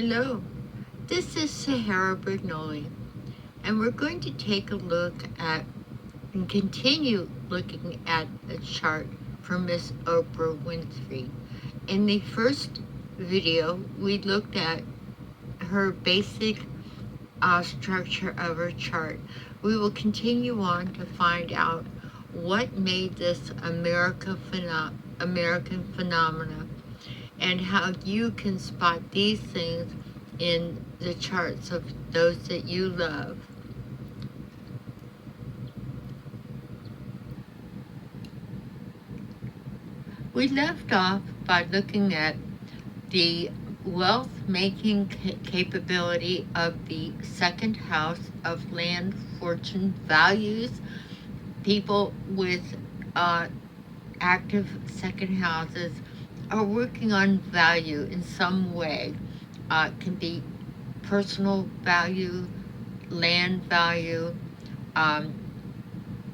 Hello, this is Sahara Brignoli, and we're going to take a look at and continue looking at a chart for Miss Oprah Winfrey. In the first video, we looked at her basic structure of her chart. We will continue on to find out what made this American phenomena and how you can spot these things in the charts of those that you love. We left off by looking at the wealth-making capability of the second house of land, fortune, values. People with active second houses are working on value in some way. It can be personal value, land value,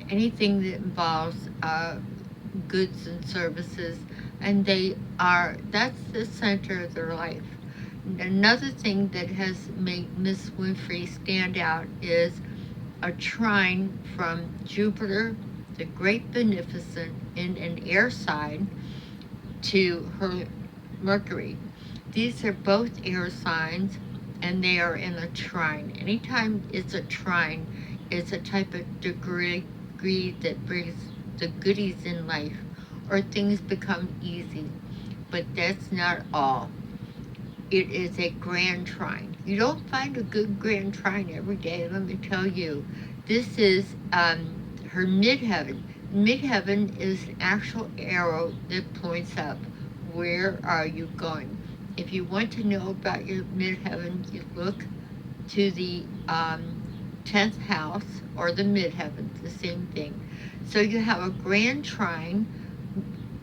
anything that involves goods and services, and that's the center of their life. Another thing that has made Miss Winfrey stand out is a trine from Jupiter, the Great Beneficent, in an air sign to her Mercury. These are both air signs, and they are in a trine. Anytime it's a trine, it's a type of degree that brings the goodies in life, or things become easy. But that's not all. It is a grand trine. You don't find a good grand trine every day, let me tell you. This is her midheaven. Midheaven is an actual arrow that points up. Where are you going? If you want to know about your midheaven, you look to the 10th house or the midheaven, the same thing. So you have a grand trine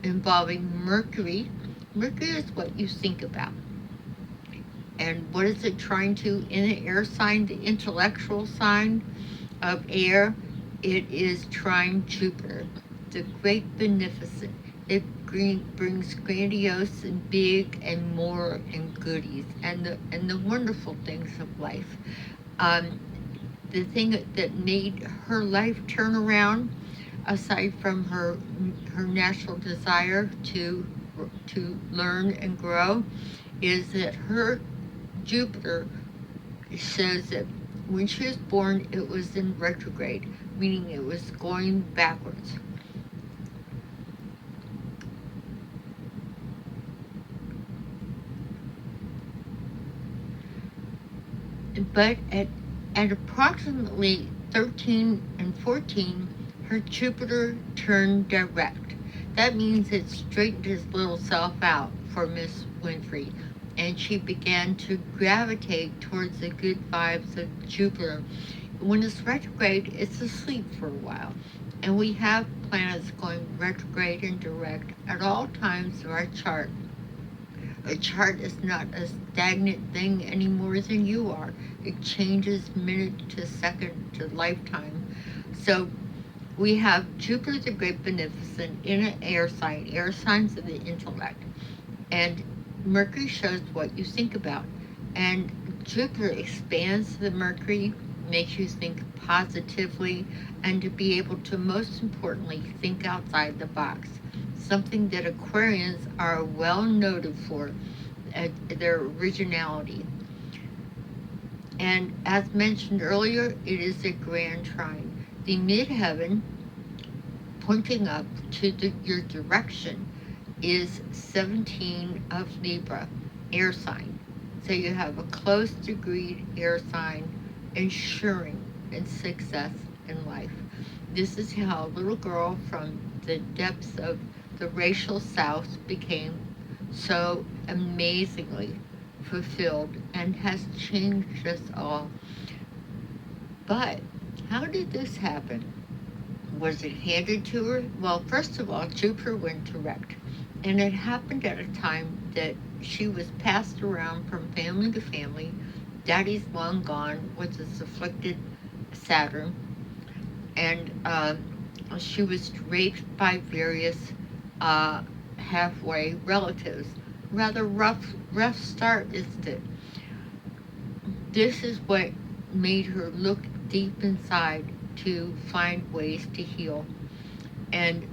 involving Mercury. Mercury is what you think about. And what is it trying to in an air sign, the intellectual sign of air? It is trying Jupiter, the Great Beneficent. It brings grandiose and big and more and goodies and the wonderful things of life. The thing that made her life turn around, aside from her natural desire to learn and grow, is that her Jupiter says that when she was born, it was in retrograde, meaning it was going backwards. But at approximately 13 and 14, her Jupiter turned direct. That means it straightened his little self out for Miss Winfrey, and she began to gravitate towards the good vibes of Jupiter. When it's retrograde, it's asleep for a while, and we have planets going retrograde and direct at all times of our chart. A chart is not a stagnant thing any more than you are. It changes minute to second to lifetime. So we have Jupiter the Great Beneficent in an air sign. Air signs of the intellect. And Mercury shows what you think about. And Jupiter expands the Mercury, makes you think positively, and to be able to, most importantly, think outside the box. Something that Aquarians are well noted for, their originality. And as mentioned earlier, it is a grand trine. The midheaven, pointing up to your direction, is 17 of Libra, air sign. So you have a close degree air sign ensuring in success in life. This is how a little girl from the depths of the racial South became so amazingly fulfilled and has changed us all. But how did this happen? Was it handed to her? Well, first of all, Jupiter went direct, and it happened at a time that she was passed around from family to family. Daddy's long gone with his afflicted Saturn, and she was raped by various halfway relatives. Rather rough start, isn't it? this is what made her look deep inside to find ways to heal. And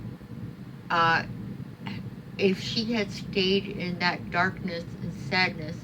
uh, if she had stayed in that darkness and sadness,